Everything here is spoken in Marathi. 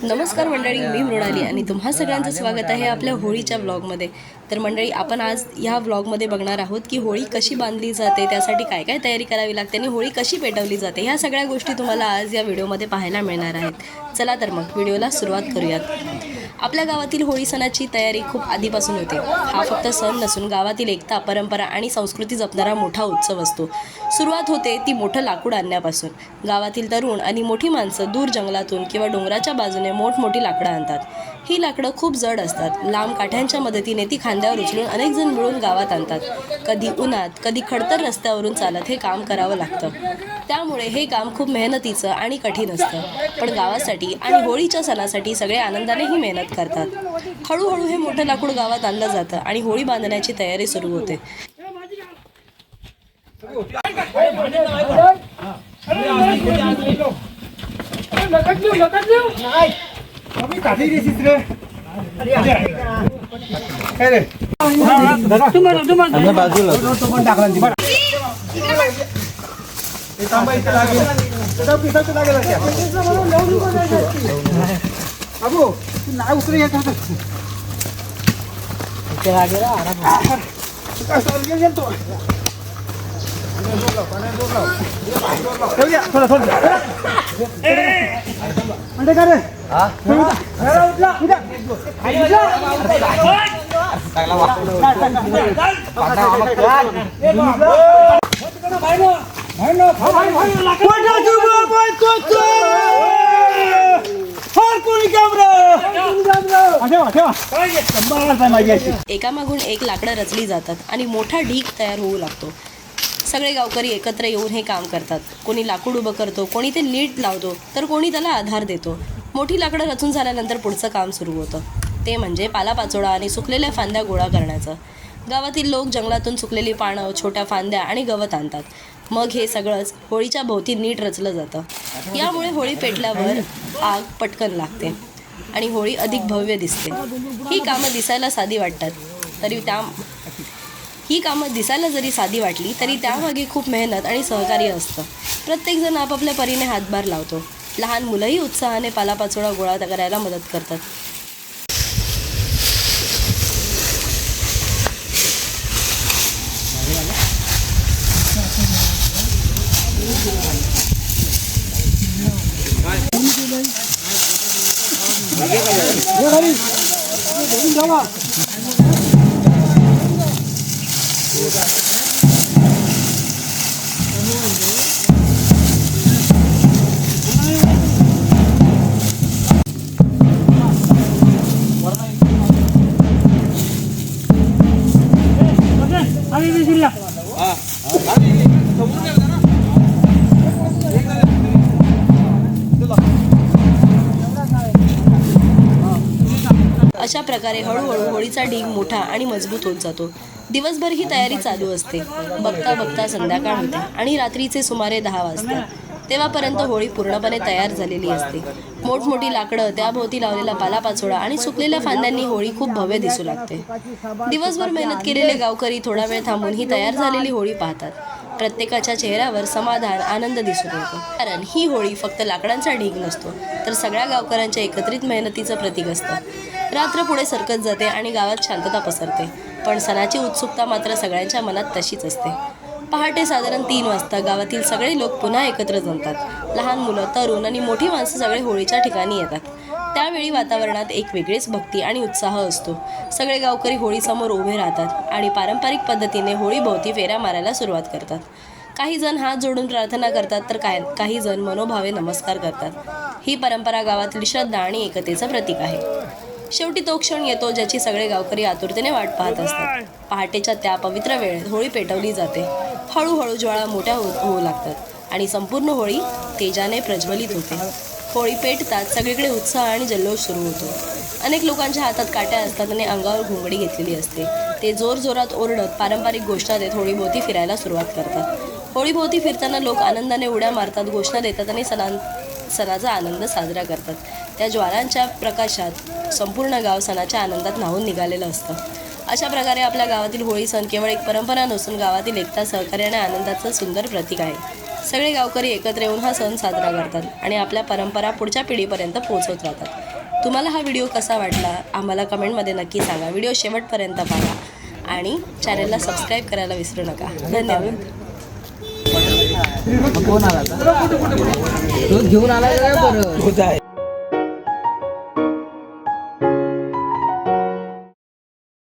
नमस्कार मंडळी, मी मृणाली आणि तुम्हा सगळ्यांचं स्वागत आहे आपल्या होळीच्या व्लॉगमध्ये. तर मंडळी, आपण आज ह्या व्लॉगमध्ये बघणार आहोत की होळी कशी बांधली जाते, त्यासाठी काय काय तयारी करावी लागते आणि होळी कशी पेटवली जाते. ह्या सगळ्या गोष्टी तुम्हाला आज या व्हिडिओमध्ये पाहायला मिळणार आहेत. चला तर मग व्हिडिओला सुरुवात करूयात. आपल्या गावातील होळी सणाची तयारी खूप आधीपासून होते. हा फक्त सण नसून गावातील एकता, परंपरा आणि संस्कृती जपणारा मोठा उत्सव असतो. सुरुवात होते ती मोठं लाकूड आणण्यापासून. गावातील तरुण आणि मोठी माणसं दूर जंगलातून किंवा डोंगराच्या बाजूने मोठमोठी लाकडं आणतात. ही लाकडं खूप जड असतात. लांब काठ्यांच्या मदतीने ती खांद्यावर उचलून अनेक जण मिळून गावात आणतात. कधी उन्हात, कधी खडतर रस्त्यावरून चालत हे काम करावं लागतं. त्यामुळे हे काम खूप मेहनतीचं आणि कठीण असतं. पण गावासाठी आणि होळीच्या सणासाठी सगळे आनंदाने ही मेहनत करतात. हळूहळू हे मोठं लाकूड गावात आणलं जातं आणि होळी बांधण्याची तयारी सुरू होते. एकामागून एक लाकडं रचली जातात आणि मोठा ढीग तयार होऊ लागतो. सगळे गावकरी एकत्र येऊन हे काम करतात. कोणी लाकूड उभं करतो, कोणी ते नीट लावतो, तर कोणी त्याला आधार देतो. मोठी लाकडं रचून झाल्यानंतर पुढचं काम सुरू होतं. ते म्हणजे पालापाचोळा आणि सुकलेल्या फांद्या गोळा करण्याचं. गावातील लोक जंगलातून सुकलेली पानं, छोट्या फांद्या आणि गवत आणतात. मग हे सगळंच होळीच्या भोवती नीट रचलं जातं. यामुळे होळी पेटल्यावर आग पटकन लागते आणि होळी अधिक भव्य दिसते. ही कामं दिसायला साधी वाटली तरी त्यामागे खूप मेहनत आणि सहकार्य असतं. प्रत्येकजण आपापल्या परीने हातभार लावतो. लहान मुलंही उत्साहाने पालापाचोळा गोळा करायला मदत करतात. अशा प्रकारे हळूहळू होळीचा ढीग मोठा आणि मजबूत होत जातो. दिवसभर ही तयारी चालू असते. बघता बघता संध्याकाळ होते आणि रात्रीचे सुमारे 10 वाजतात. तेव्हापर्यंत होळी पूर्णपणे तयार झालेली असते. मोठमोठी लाकडं, त्याभोवती लावलेला पालापाचोळा आणि सुकलेल्या फांद्यांनी होळी खूप भव्य दिसू लागते. दिवसभर मेहनत केलेले गावकरी थोडा वेळ थांबून ही तयार झालेली होळी पाहतात. प्रत्येकाच्या चेहऱ्यावर समाधान, आनंद दिसून येतो. कारण ही होळी फक्त लाकडांचा ढीग नसतो, तर सगळ्या गावकऱ्यांच्या एकत्रित मेहनतीचं प्रतीक असतं. रात्र पुढे सरकत जाते आणि गावात शांतता पसरते. पण सणाची उत्सुकता मात्र सगळ्यांच्या मनात तशीच असते. पहाटे साधारण 3 वाजता गावातील सगळे लोक पुन्हा एकत्र जमतात. लहान मुलं, तरुण आणि मोठी माणसं सगळे होळीच्या ठिकाणी येतात. त्यावेळी वातावरणात एक वेगळीच भक्ती आणि उत्साह असतो. सगळे गावकरी होळीसमोर उभे राहतात आणि पारंपरिक पद्धतीने होळीभोवती फेऱ्या मारायला सुरुवात करतात. काही जण हात जोडून प्रार्थना करतात, तर काही जण मनोभावे नमस्कार करतात. ही परंपरा गावातील श्रद्धा आणि एकतेचं प्रतीक आहे. शेवटी तो क्षण येतो ज्याची सगळे गावकरी आतुरतेने वाट पाहत असतात. पहाटेच्या त्या पवित्र वेळेत होळी पेटवली जाते. हळूहळू ज्वाळा मोठ्या होऊ लागतात आणि संपूर्ण होळी तेजाने प्रज्वलित होते. होळी पेटताच सगळीकडे उत्साह आणि जल्लोष सुरू होतो. अनेक लोकांच्या हातात काट्या असतात आणि अंगावर घोंगडी घेतलेली असते. ते जोरजोरात ओरडत पारंपरिक घोषणा देत होळीभोवती फिरायला सुरुवात करतात. होळीभोवती फिरताना लोक आनंदाने उड्या मारतात, घोषणा देतात आणि सणाचा आनंद साजरा करतात. त्या ज्वालांच्या प्रकाशात संपूर्ण गाव सणाच्या आनंदात न्हावून निघालेलं असतं. अशा प्रकारे आपल्या गावातील होळी सण केवळ एक परंपरा नसून गावातील एकता, सहकार्य आणि आनंदाचं सुंदर प्रतीक आहे. सगळे गावकरी एकत्र येऊन हा सण साजरा करतात आणि आपल्या परंपरा पुढच्या पिढीपर्यंत पोहोचवत राहतात. तुम्हाला हा व्हिडिओ कसा वाटला आम्हाला कमेंटमध्ये नक्की सांगा. व्हिडिओ शेवटपर्यंत पहा आणि चॅनलला सबस्क्राईब करायला विसरू नका. धन्यवाद. कोण आला घेऊन आला